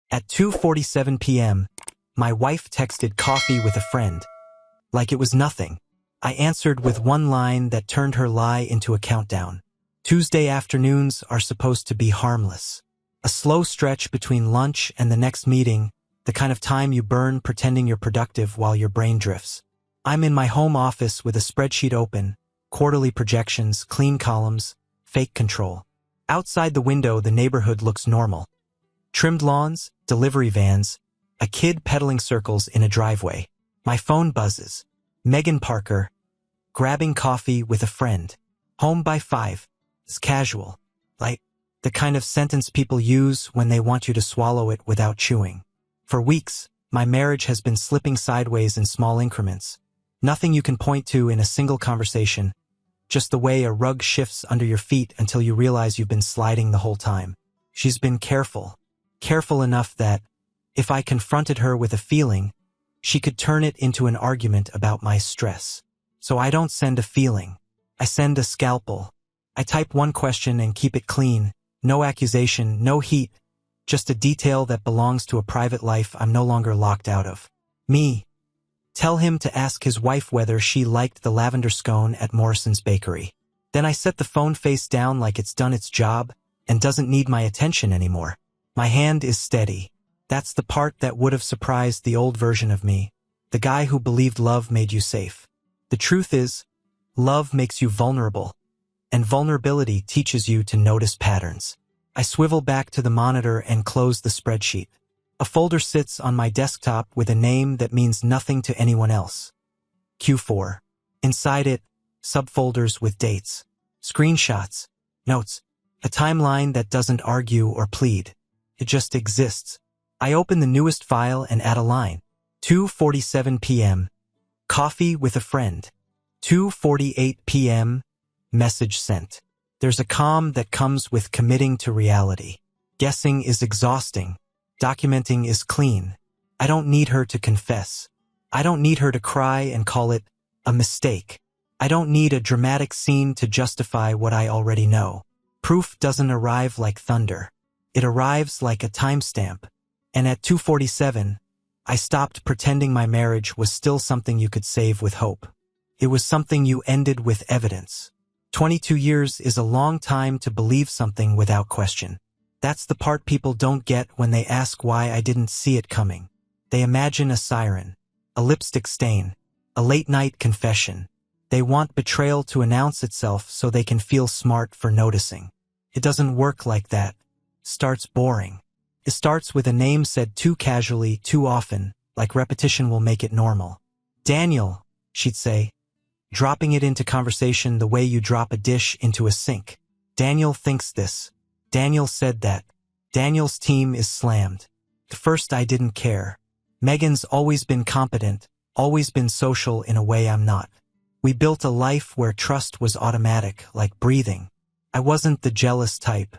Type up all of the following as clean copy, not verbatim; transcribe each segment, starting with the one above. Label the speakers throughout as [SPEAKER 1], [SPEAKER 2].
[SPEAKER 1] At 2:47 p.m., my wife texted coffee with a friend. Like it was nothing. I answered with one line that turned her lie into a countdown. Tuesday afternoons are supposed to be harmless. A slow stretch between lunch and the next meeting, the kind of time you burn pretending you're productive while your brain drifts. I'm in my home office with a spreadsheet open, quarterly projections, clean columns, fake control. Outside the window, the neighborhood looks normal. Trimmed lawns, delivery vans, a kid pedaling circles in a driveway. My phone buzzes. Megan Parker, grabbing coffee with a friend. Home by 5. It's casual. Like the kind of sentence people use when they want you to swallow it without chewing. For weeks, my marriage has been slipping sideways in small increments. Nothing you can point to in a single conversation, just the way a rug shifts under your feet until you realize you've been sliding the whole time. She's been careful enough that, if I confronted her with a feeling, she could turn it into an argument about my stress. So I don't send a feeling. I send a scalpel. I type one question and keep it clean. No accusation, no heat. Just a detail that belongs to a private life I'm no longer locked out of. Me. Tell him to ask his wife whether she liked the lavender scone at Morrison's Bakery. Then I set the phone face down like it's done its job and doesn't need my attention anymore. My hand is steady. That's the part that would have surprised the old version of me, the guy who believed love made you safe. The truth is, love makes you vulnerable, and vulnerability teaches you to notice patterns. I swivel back to the monitor and close the spreadsheet. A folder sits on my desktop with a name that means nothing to anyone else. Q4. Inside it, subfolders with dates, screenshots, notes, a timeline that doesn't argue or plead. It just exists. I open the newest file and add a line. 2:47 p.m. Coffee with a friend. 2:48 p.m. Message sent. There's a calm that comes with committing to reality. Guessing is exhausting. Documenting is clean. I don't need her to confess. I don't need her to cry and call it a mistake. I don't need a dramatic scene to justify what I already know. Proof doesn't arrive like thunder. It arrives like a timestamp. And at 2:47, I stopped pretending my marriage was still something you could save with hope. It was something you ended with evidence. 22 years is a long time to believe something without question. That's the part people don't get when they ask why I didn't see it coming. They imagine a siren, a lipstick stain, a late-night confession. They want betrayal to announce itself so they can feel smart for noticing. It doesn't work like that. Starts boring. It starts with a name said too casually, too often, like repetition will make it normal. Daniel, she'd say, dropping it into conversation the way you drop a dish into a sink. Daniel thinks this. Daniel said that. Daniel's team is slammed. At first I didn't care. Megan's always been competent, always been social in a way I'm not. We built a life where trust was automatic, like breathing. I wasn't the jealous type.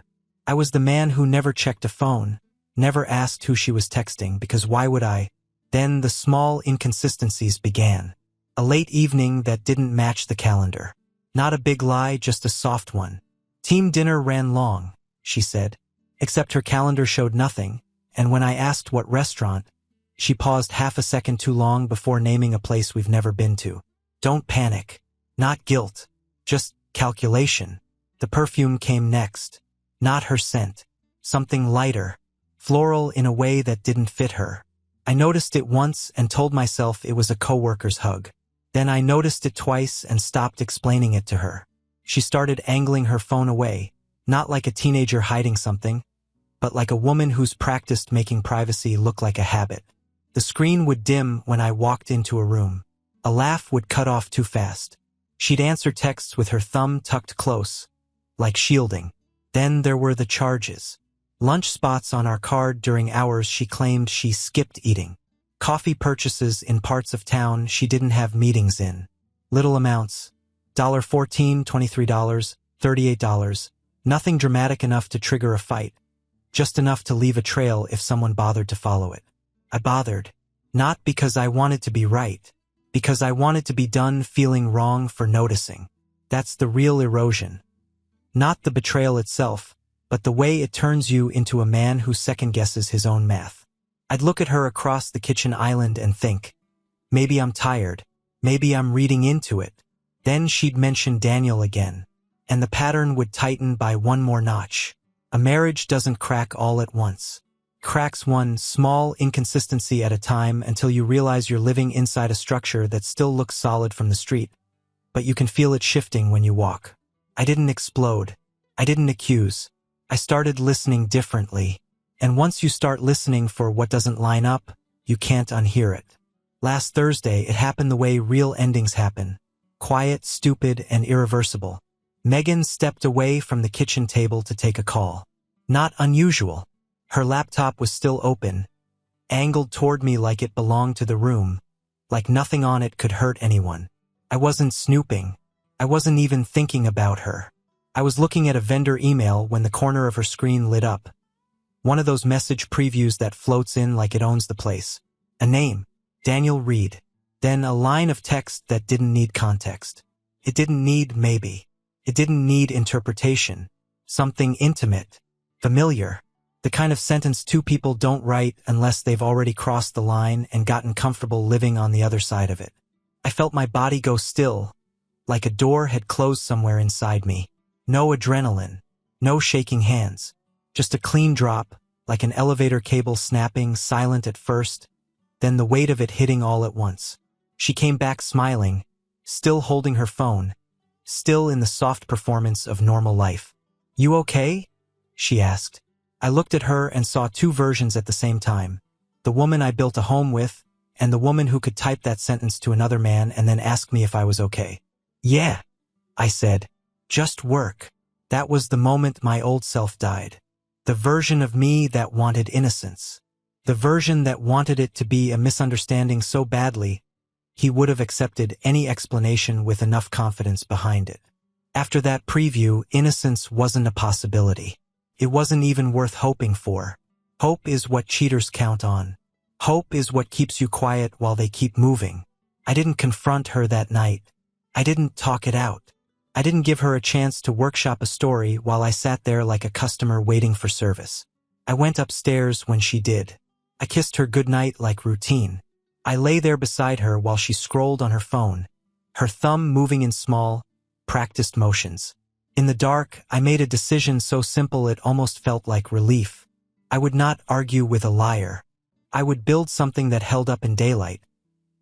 [SPEAKER 1] I was the man who never checked a phone, never asked who she was texting, because why would I? Then the small inconsistencies began. A late evening that didn't match the calendar. Not a big lie, just a soft one. Team dinner ran long, she said, except her calendar showed nothing, and when I asked what restaurant, she paused half a second too long before naming a place we've never been to. Don't panic. Not guilt. Just calculation. The perfume came next. Not her scent. Something lighter. Floral in a way that didn't fit her. I noticed it once and told myself it was a coworker's hug. Then I noticed it twice and stopped explaining it to her. She started angling her phone away, not like a teenager hiding something, but like a woman who's practiced making privacy look like a habit. The screen would dim when I walked into a room. A laugh would cut off too fast. She'd answer texts with her thumb tucked close, like shielding. Then there were the charges. Lunch spots on our card during hours she claimed she skipped eating. Coffee purchases in parts of town she didn't have meetings in. Little amounts. $14, $23, $38. Nothing dramatic enough to trigger a fight. Just enough to leave a trail if someone bothered to follow it. I bothered. Not because I wanted to be right. Because I wanted to be done feeling wrong for noticing. That's the real erosion. Not the betrayal itself, but the way it turns you into a man who second-guesses his own math. I'd look at her across the kitchen island and think, maybe I'm tired, maybe I'm reading into it. Then she'd mention Daniel again, and the pattern would tighten by one more notch. A marriage doesn't crack all at once. It cracks one small inconsistency at a time until you realize you're living inside a structure that still looks solid from the street, but you can feel it shifting when you walk. I didn't explode. I didn't accuse. I started listening differently, and once you start listening for what doesn't line up, you can't unhear it. Last Thursday, it happened the way real endings happen. Quiet, stupid, and irreversible. Megan stepped away from the kitchen table to take a call. Not unusual. Her laptop was still open, angled toward me like it belonged to the room, like nothing on it could hurt anyone. I wasn't snooping. I wasn't even thinking about her. I was looking at a vendor email when the corner of her screen lit up. One of those message previews that floats in like it owns the place. A name, Daniel Reed. Then a line of text that didn't need context. It didn't need maybe. It didn't need interpretation. Something intimate, familiar. The kind of sentence two people don't write unless they've already crossed the line and gotten comfortable living on the other side of it. I felt my body go still, like a door had closed somewhere inside me. No adrenaline, no shaking hands, just a clean drop, like an elevator cable snapping, silent at first, then the weight of it hitting all at once. She came back smiling, still holding her phone, still in the soft performance of normal life. "You okay?" she asked. I looked at her and saw two versions at the same time. The woman I built a home with, and the woman who could type that sentence to another man and then ask me if I was okay. "Yeah," I said. "Just work." That was the moment my old self died. The version of me that wanted innocence. The version that wanted it to be a misunderstanding so badly, he would have accepted any explanation with enough confidence behind it. After that preview, innocence wasn't a possibility. It wasn't even worth hoping for. Hope is what cheaters count on. Hope is what keeps you quiet while they keep moving. I didn't confront her that night. I didn't talk it out. I didn't give her a chance to workshop a story while I sat there like a customer waiting for service. I went upstairs when she did. I kissed her goodnight like routine. I lay there beside her while she scrolled on her phone, her thumb moving in small, practiced motions. In the dark, I made a decision so simple it almost felt like relief. I would not argue with a liar. I would build something that held up in daylight.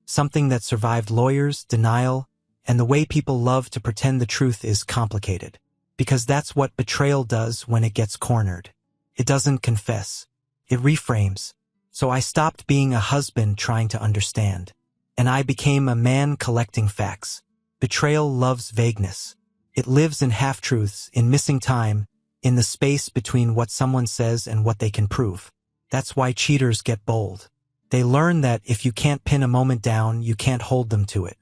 [SPEAKER 1] Something that survived lawyers, denial, and the way people love to pretend the truth is complicated. Because that's what betrayal does when it gets cornered. It doesn't confess. It reframes. So I stopped being a husband trying to understand. And I became a man collecting facts. Betrayal loves vagueness. It lives in half-truths, in missing time, in the space between what someone says and what they can prove. That's why cheaters get bold. They learn that if you can't pin a moment down, you can't hold them to it.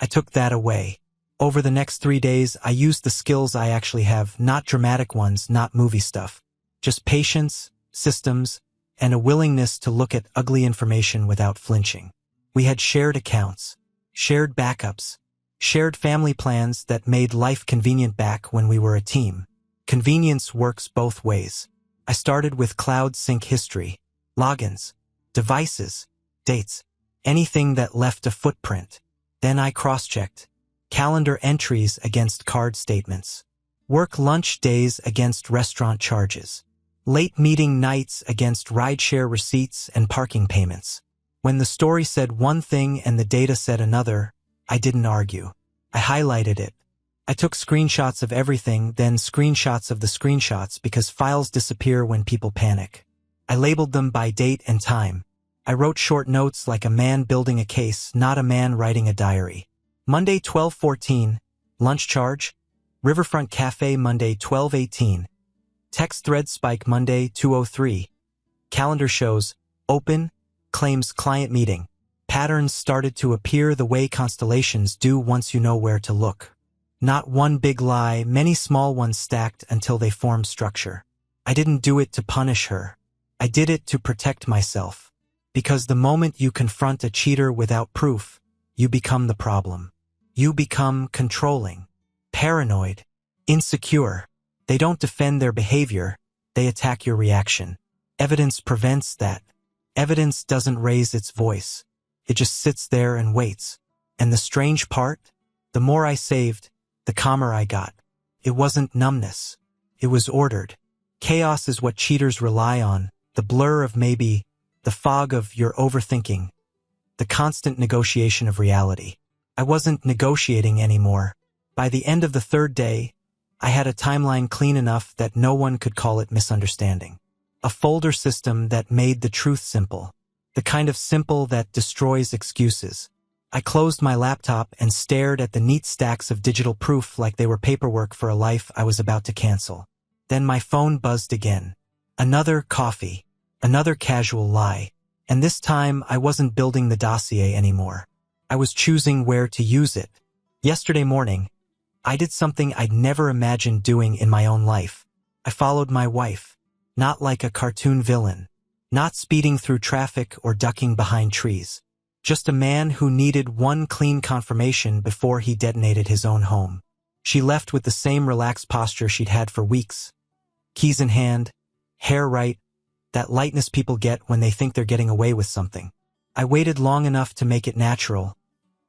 [SPEAKER 1] I took that away. Over the next 3 days, I used the skills I actually have, not dramatic ones, not movie stuff. Just patience, systems, and a willingness to look at ugly information without flinching. We had shared accounts, shared backups, shared family plans that made life convenient back when we were a team. Convenience works both ways. I started with cloud sync history, logins, devices, dates, anything that left a footprint. Then I cross-checked. Calendar entries against card statements. Work lunch days against restaurant charges. Late meeting nights against rideshare receipts and parking payments. When the story said one thing and the data said another, I didn't argue. I highlighted it. I took screenshots of everything, then screenshots of the screenshots because files disappear when people panic. I labeled them by date and time. I wrote short notes like a man building a case, not a man writing a diary. Monday 12:14, lunch charge. Riverfront Cafe Monday 12:18. Text thread spike Monday 2:03. Calendar shows, open, claims client meeting. Patterns started to appear the way constellations do once you know where to look. Not one big lie, many small ones stacked until they formed structure. I didn't do it to punish her. I did it to protect myself. Because the moment you confront a cheater without proof, you become the problem. You become controlling, paranoid, insecure. They don't defend their behavior, they attack your reaction. Evidence prevents that. Evidence doesn't raise its voice. It just sits there and waits. And the strange part? The more I saved, the calmer I got. It wasn't numbness. It was ordered. Chaos is what cheaters rely on, the blur of maybe, the fog of your overthinking, the constant negotiation of reality. I wasn't negotiating anymore. By the end of the third day, I had a timeline clean enough that no one could call it misunderstanding. A folder system that made the truth simple. The kind of simple that destroys excuses. I closed my laptop and stared at the neat stacks of digital proof like they were paperwork for a life I was about to cancel. Then my phone buzzed again. Another coffee. Another casual lie. And this time I wasn't building the dossier anymore. I was choosing where to use it. Yesterday morning, I did something I'd never imagined doing in my own life. I followed my wife. Not like a cartoon villain. Not speeding through traffic or ducking behind trees. Just a man who needed one clean confirmation before he detonated his own home. She left with the same relaxed posture she'd had for weeks. Keys in hand, hair right, that lightness people get when they think they're getting away with something. I waited long enough to make it natural,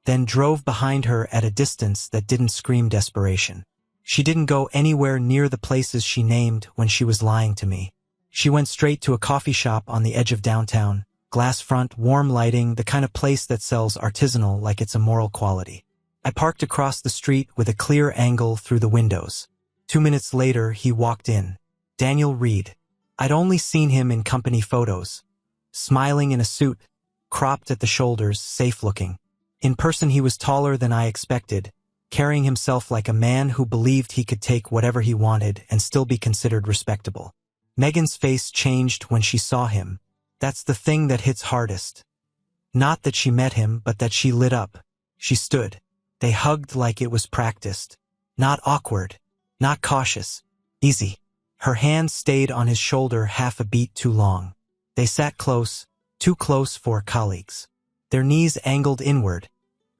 [SPEAKER 1] then drove behind her at a distance that didn't scream desperation. She didn't go anywhere near the places she named when she was lying to me. She went straight to a coffee shop on the edge of downtown, glass front, warm lighting, the kind of place that sells artisanal like it's a moral quality. I parked across the street with a clear angle through the windows. 2 minutes later, he walked in. Daniel Reed. I'd only seen him in company photos. Smiling in a suit, cropped at the shoulders, safe-looking. In person he was taller than I expected, carrying himself like a man who believed he could take whatever he wanted and still be considered respectable. Megan's face changed when she saw him. That's the thing that hits hardest. Not that she met him, but that she lit up. She stood. They hugged like it was practiced. Not awkward. Not cautious. Easy. Her hand stayed on his shoulder half a beat too long. They sat close, too close for colleagues. Their knees angled inward.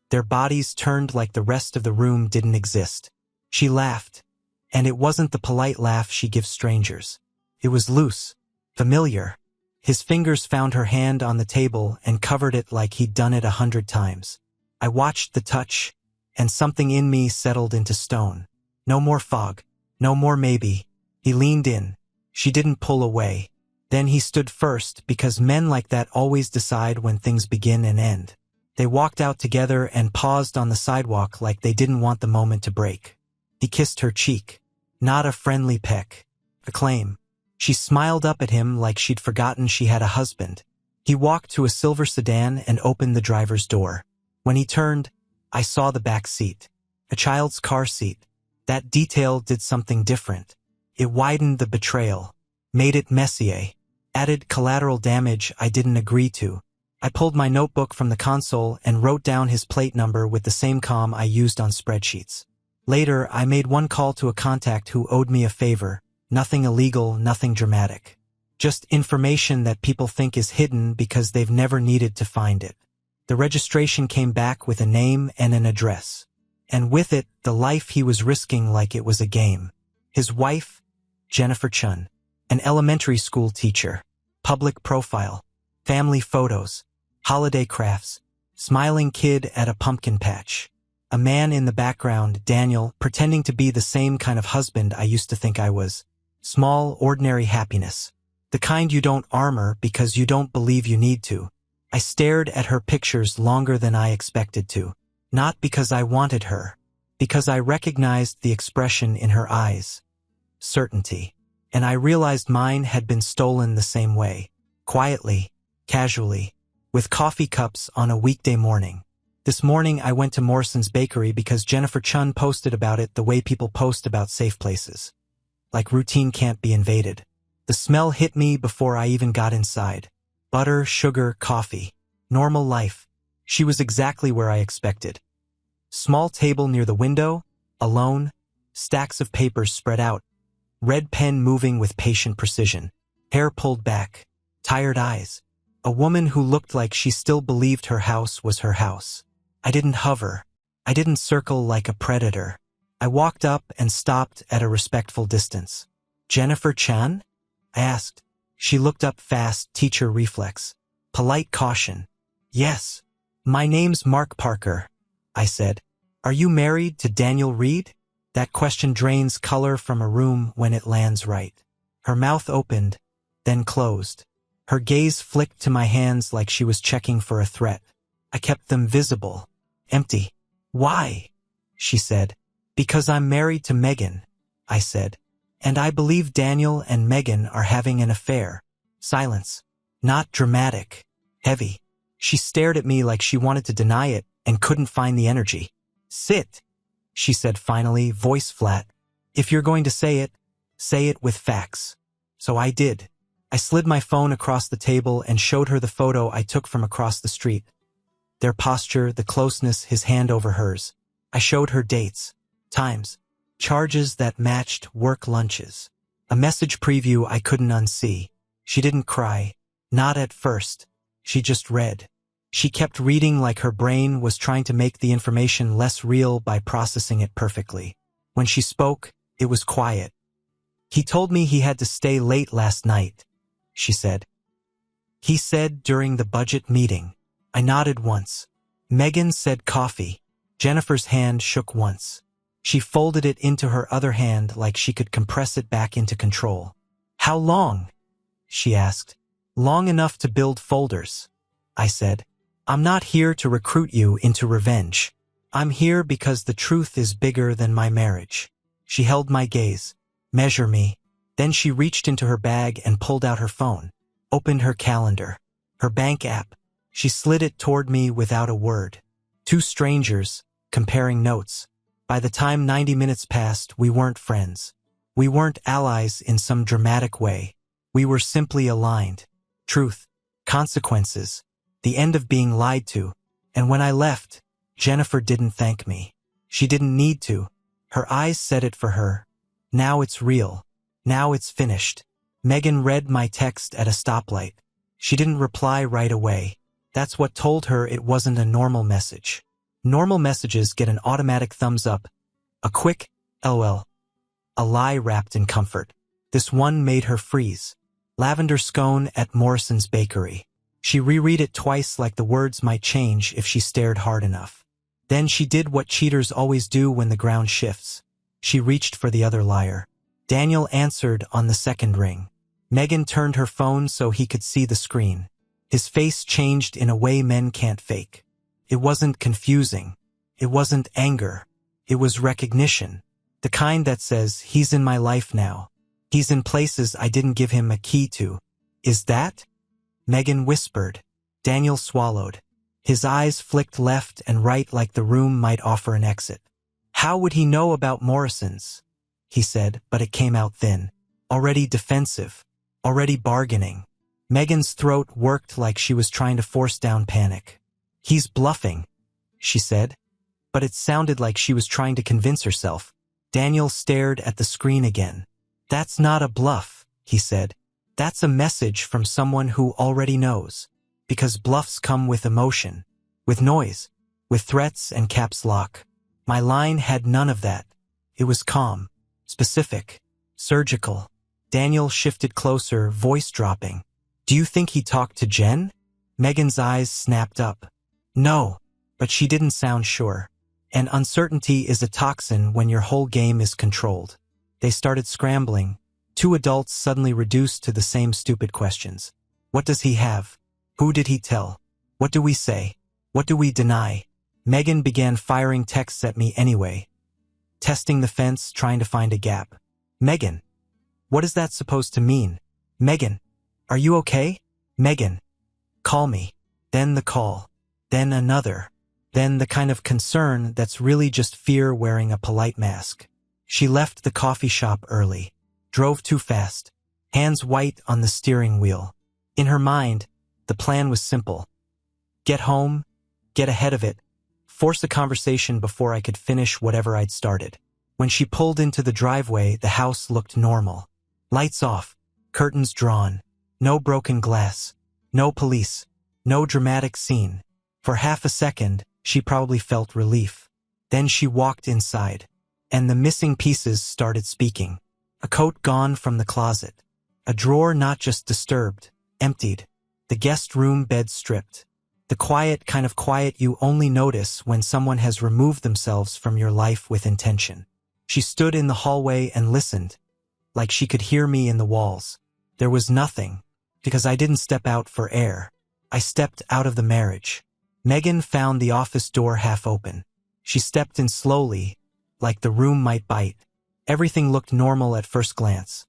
[SPEAKER 1] Their bodies turned like the rest of the room didn't exist. She laughed, and it wasn't the polite laugh she gives strangers. It was loose, familiar. His fingers found her hand on the table and covered it like he'd done it 100 times. I watched the touch, and something in me settled into stone. No more fog. No more maybe. He leaned in. She didn't pull away. Then he stood first because men like that always decide when things begin and end. They walked out together and paused on the sidewalk like they didn't want the moment to break. He kissed her cheek. Not a friendly peck. A claim. She smiled up at him like she'd forgotten she had a husband. He walked to a silver sedan and opened the driver's door. When he turned, I saw the back seat. A child's car seat. That detail did something different. It widened the betrayal. Made it messier. Added collateral damage I didn't agree to. I pulled my notebook from the console and wrote down his plate number with the same calm I used on spreadsheets. Later, I made one call to a contact who owed me a favor. Nothing illegal, nothing dramatic. Just information that people think is hidden because they've never needed to find it. The registration came back with a name and an address. And with it, the life he was risking like it was a game. His wife, Jennifer Chun, an elementary school teacher, public profile, family photos, holiday crafts, smiling kid at a pumpkin patch. A man in the background, Daniel, pretending to be the same kind of husband I used to think I was. Small, ordinary happiness. The kind you don't armor because you don't believe you need to. I stared at her pictures longer than I expected to. Not because I wanted her. Because I recognized the expression in her eyes. Certainty. And I realized mine had been stolen the same way. Quietly, casually, with coffee cups on a weekday morning. This morning I went to Morrison's Bakery because Jennifer Chun posted about it the way people post about safe places. Like routine can't be invaded. The smell hit me before I even got inside. Butter, sugar, coffee. Normal life. She was exactly where I expected. Small table near the window, alone, stacks of papers spread out. Red pen moving with patient precision. Hair pulled back. Tired eyes. A woman who looked like she still believed her house was her house. I didn't hover. I didn't circle like a predator. I walked up and stopped at a respectful distance. Jennifer Chan? I asked. She looked up fast, teacher reflex. Polite caution. Yes. My name's Mark Parker, I said. Are you married to Daniel Reed? That question drains color from a room when it lands right. Her mouth opened, then closed. Her gaze flicked to my hands like she was checking for a threat. I kept them visible, empty. Why? She said. Because I'm married to Megan, I said. And I believe Daniel and Megan are having an affair. Silence. Not dramatic. Heavy. She stared at me like she wanted to deny it and couldn't find the energy. Sit, she said finally, voice flat. If you're going to say it with facts. So I did. I slid my phone across the table and showed her the photo I took from across the street. Their posture, the closeness, his hand over hers. I showed her dates, times, charges that matched work lunches. A message preview I couldn't unsee. She didn't cry. Not at first. She just read. She kept reading like her brain was trying to make the information less real by processing it perfectly. When she spoke, it was quiet. He told me he had to stay late last night, she said. He said during the budget meeting. I nodded once. Megan said coffee. Jennifer's hand shook once. She folded it into her other hand like she could compress it back into control. How long? She asked. Long enough to build folders, I said. I'm not here to recruit you into revenge. I'm here because the truth is bigger than my marriage. She held my gaze. Measure me. Then she reached into her bag and pulled out her phone. Opened her calendar. Her bank app. She slid it toward me without a word. Two strangers, comparing notes. By the time 90 minutes passed, we weren't friends. We weren't allies in some dramatic way. We were simply aligned. Truth. Consequences. The end of being lied to. And when I left, Jennifer didn't thank me. She didn't need to. Her eyes said it for her. Now it's real. Now it's finished. Megan read my text at a stoplight. She didn't reply right away. That's what told her it wasn't a normal message. Normal messages get an automatic thumbs up. A quick, LOL. A lie wrapped in comfort. This one made her freeze. Lavender scone at Morrison's Bakery. She reread it twice like the words might change if she stared hard enough. Then she did what cheaters always do when the ground shifts. She reached for the other liar. Daniel answered on the second ring. Megan turned her phone so he could see the screen. His face changed in a way men can't fake. It wasn't confusing. It wasn't anger. It was recognition. The kind that says, he's in my life now. He's in places I didn't give him a key to. Is that? Megan whispered. Daniel swallowed. His eyes flicked left and right like the room might offer an exit. How would he know about Morrison's? He said, but it came out thin. Already defensive. Already bargaining. Megan's throat worked like she was trying to force down panic. He's bluffing, she said. But it sounded like she was trying to convince herself. Daniel stared at the screen again. That's not a bluff, he said. That's a message from someone who already knows. Because bluffs come with emotion, with noise, with threats and caps lock. My line had none of that. It was calm, specific, surgical. Daniel shifted closer, voice dropping. Do you think he talked to Jen? Megan's eyes snapped up. No, but she didn't sound sure. And uncertainty is a toxin when your whole game is controlled. They started scrambling. Two adults suddenly reduced to the same stupid questions. What does he have? Who did he tell? What do we say? What do we deny? Megan began firing texts at me anyway. Testing the fence, trying to find a gap. Megan. What is that supposed to mean? Megan. Are you okay? Megan. Call me. Then the call. Then another. Then the kind of concern that's really just fear wearing a polite mask. She left the coffee shop early. Drove too fast. Hands white on the steering wheel. In her mind, the plan was simple. Get home, get ahead of it, force a conversation before I could finish whatever I'd started. When she pulled into the driveway, the house looked normal. Lights off, curtains drawn, no broken glass, no police, no dramatic scene. For half a second, she probably felt relief. Then she walked inside, and the missing pieces started speaking. A coat gone from the closet. A drawer not just disturbed, emptied. The guest room bed stripped. The quiet kind of quiet you only notice when someone has removed themselves from your life with intention. She stood in the hallway and listened, like she could hear me in the walls. There was nothing, because I didn't step out for air. I stepped out of the marriage. Megan found the office door half open. She stepped in slowly, like the room might bite. Everything looked normal at first glance.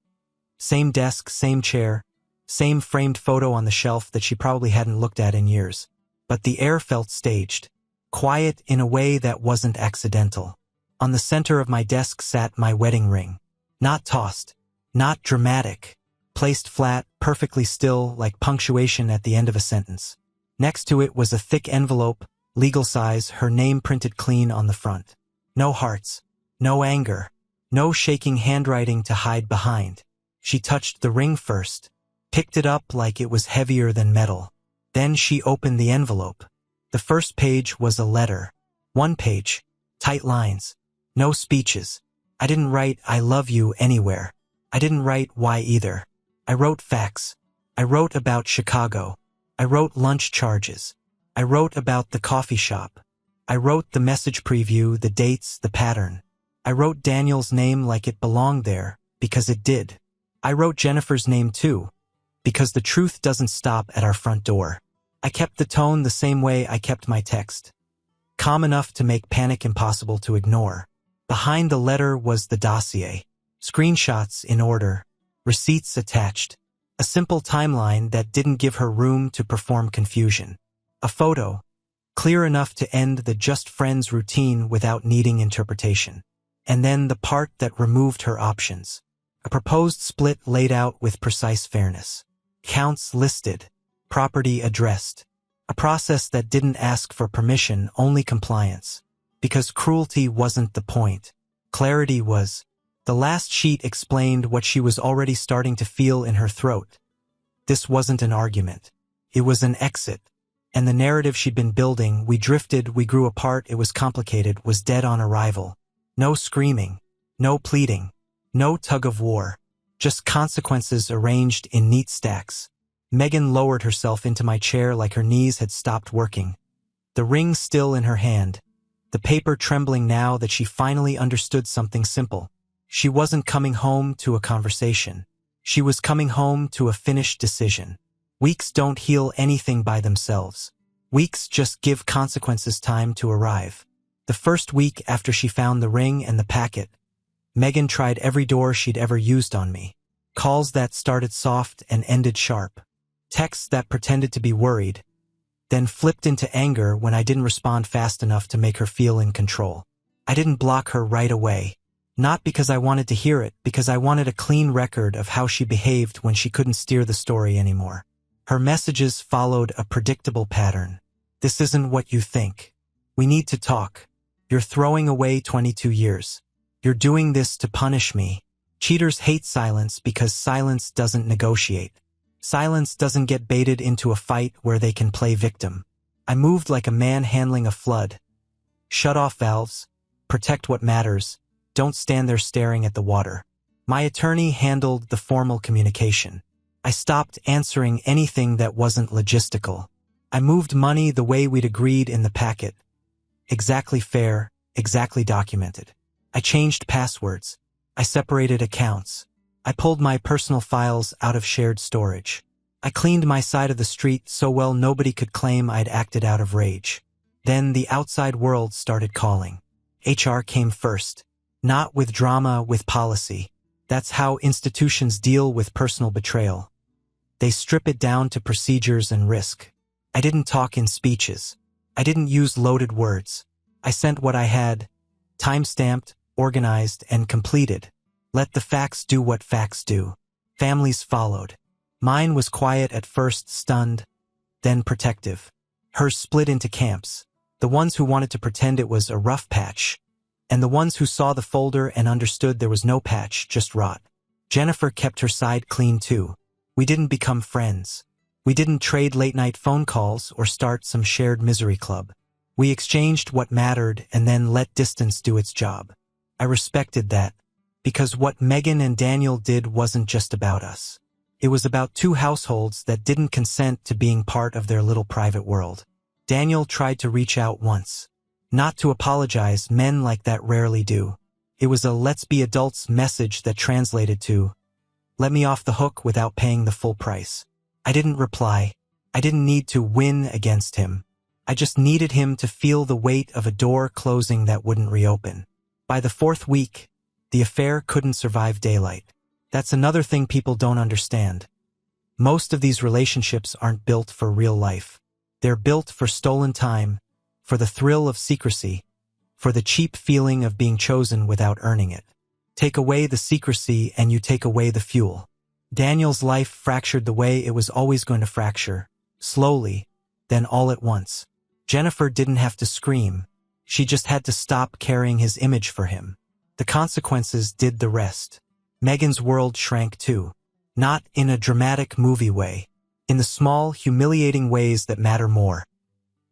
[SPEAKER 1] Same desk, same chair, same framed photo on the shelf that she probably hadn't looked at in years. But the air felt staged, quiet in a way that wasn't accidental. On the center of my desk sat my wedding ring. Not tossed, not dramatic, placed flat, perfectly still, like punctuation at the end of a sentence. Next to it was a thick envelope, legal size, her name printed clean on the front. No hearts, no anger, no shaking handwriting to hide behind. She touched the ring first, picked it up like it was heavier than metal. Then she opened the envelope. The first page was a letter. One page, tight lines, no speeches. I didn't write "I love you" anywhere. I didn't write "why" either. I wrote facts. I wrote about Chicago. I wrote lunch charges. I wrote about the coffee shop. I wrote the message preview, the dates, the pattern. I wrote Daniel's name like it belonged there, because it did. I wrote Jennifer's name too, because the truth doesn't stop at our front door. I kept the tone the same way I kept my text. Calm enough to make panic impossible to ignore. Behind the letter was the dossier. Screenshots in order. Receipts attached. A simple timeline that didn't give her room to perform confusion. A photo, clear enough to end the just friends routine without needing interpretation. And then the part that removed her options. A proposed split laid out with precise fairness. Counts listed. Property addressed. A process that didn't ask for permission, only compliance. Because cruelty wasn't the point. Clarity was. The last sheet explained what she was already starting to feel in her throat. This wasn't an argument. It was an exit. And the narrative she'd been building, we drifted, we grew apart, it was complicated, was dead on arrival. No screaming. No pleading. No tug of war. Just consequences arranged in neat stacks. Megan lowered herself into my chair like her knees had stopped working. The ring still in her hand. The paper trembling now that she finally understood something simple. She wasn't coming home to a conversation. She was coming home to a finished decision. Weeks don't heal anything by themselves. Weeks just give consequences time to arrive. The first week after she found the ring and the packet, Megan tried every door she'd ever used on me. Calls that started soft and ended sharp. Texts that pretended to be worried, then flipped into anger when I didn't respond fast enough to make her feel in control. I didn't block her right away. Not because I wanted to hear it, because I wanted a clean record of how she behaved when she couldn't steer the story anymore. Her messages followed a predictable pattern. This isn't what you think. We need to talk. You're throwing away 22 years. You're doing this to punish me. Cheaters hate silence because silence doesn't negotiate. Silence doesn't get baited into a fight where they can play victim. I moved like a man handling a flood. Shut off valves. Protect what matters. Don't stand there staring at the water. My attorney handled the formal communication. I stopped answering anything that wasn't logistical. I moved money the way we'd agreed in the packet. Exactly fair, exactly documented. I changed passwords. I separated accounts. I pulled my personal files out of shared storage. I cleaned my side of the street so well nobody could claim I'd acted out of rage. Then the outside world started calling. HR came first. Not with drama, with policy. That's how institutions deal with personal betrayal. They strip it down to procedures and risk. I didn't talk in speeches. I didn't use loaded words. I sent what I had, time-stamped, organized, and completed. Let the facts do what facts do. Families followed. Mine was quiet at first, stunned, then protective. Hers split into camps. The ones who wanted to pretend it was a rough patch, and the ones who saw the folder and understood there was no patch, just rot. Jennifer kept her side clean too. We didn't become friends. We didn't trade late-night phone calls or start some shared misery club. We exchanged what mattered and then let distance do its job. I respected that, because what Megan and Daniel did wasn't just about us. It was about two households that didn't consent to being part of their little private world. Daniel tried to reach out once. Not to apologize, men like that rarely do. It was a let's be adults message that translated to, let me off the hook without paying the full price. I didn't reply. I didn't need to win against him. I just needed him to feel the weight of a door closing that wouldn't reopen. By the fourth week, the affair couldn't survive daylight. That's another thing people don't understand. Most of these relationships aren't built for real life. They're built for stolen time, for the thrill of secrecy, for the cheap feeling of being chosen without earning it. Take away the secrecy and you take away the fuel. Daniel's life fractured the way it was always going to fracture, slowly, then all at once. Jennifer didn't have to scream. She just had to stop carrying his image for him. The consequences did the rest. Megan's world shrank too. Not in a dramatic movie way. In the small, humiliating ways that matter more.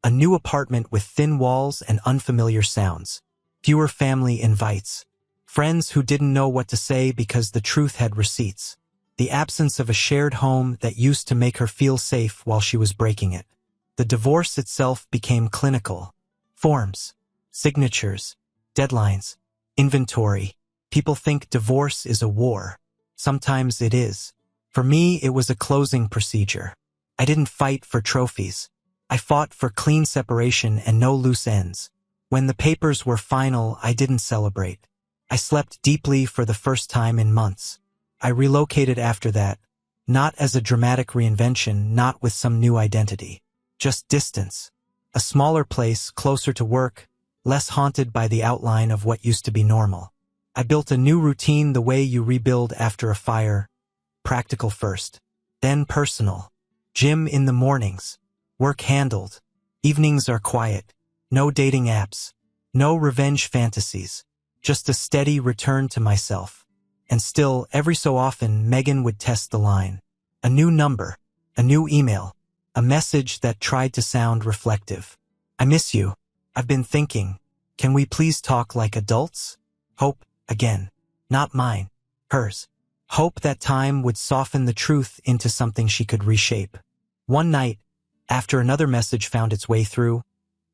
[SPEAKER 1] A new apartment with thin walls and unfamiliar sounds. Fewer family invites. Friends who didn't know what to say because the truth had receipts. The absence of a shared home that used to make her feel safe while she was breaking it. The divorce itself became clinical. Forms, signatures, deadlines, inventory. People think divorce is a war. Sometimes it is. For me, it was a closing procedure. I didn't fight for trophies. I fought for clean separation and no loose ends. When the papers were final, I didn't celebrate. I slept deeply for the first time in months. I relocated after that, not as a dramatic reinvention, not with some new identity. Just distance. A smaller place, closer to work, less haunted by the outline of what used to be normal. I built a new routine the way you rebuild after a fire. Practical first, then personal. Gym in the mornings. Work handled. Evenings are quiet. No dating apps. No revenge fantasies. Just a steady return to myself. And still, every so often, Megan would test the line. A new number. A new email. A message that tried to sound reflective. I miss you. I've been thinking. Can we please talk like adults? Hope, again. Not mine. Hers. Hope that time would soften the truth into something she could reshape. One night, after another message found its way through,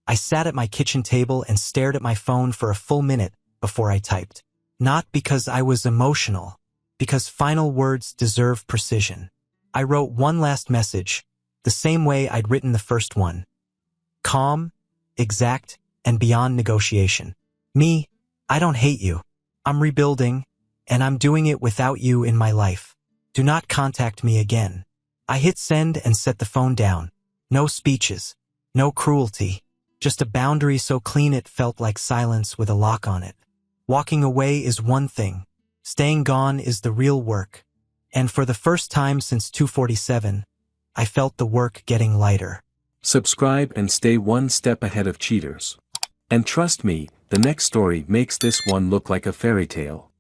[SPEAKER 1] I sat at my kitchen table and stared at my phone for a full minute before I typed. Not because I was emotional, because final words deserve precision. I wrote one last message, the same way I'd written the first one. Calm, exact, and beyond negotiation. Me, I don't hate you. I'm rebuilding, and I'm doing it without you in my life. Do not contact me again. I hit send and set the phone down. No speeches. No cruelty. Just a boundary so clean it felt like silence with a lock on it. Walking away is one thing. Staying gone is the real work. And for the first time since 247, I felt the work getting lighter.
[SPEAKER 2] Subscribe and stay one step ahead of cheaters. And trust me, the next story makes this one look like a fairy tale.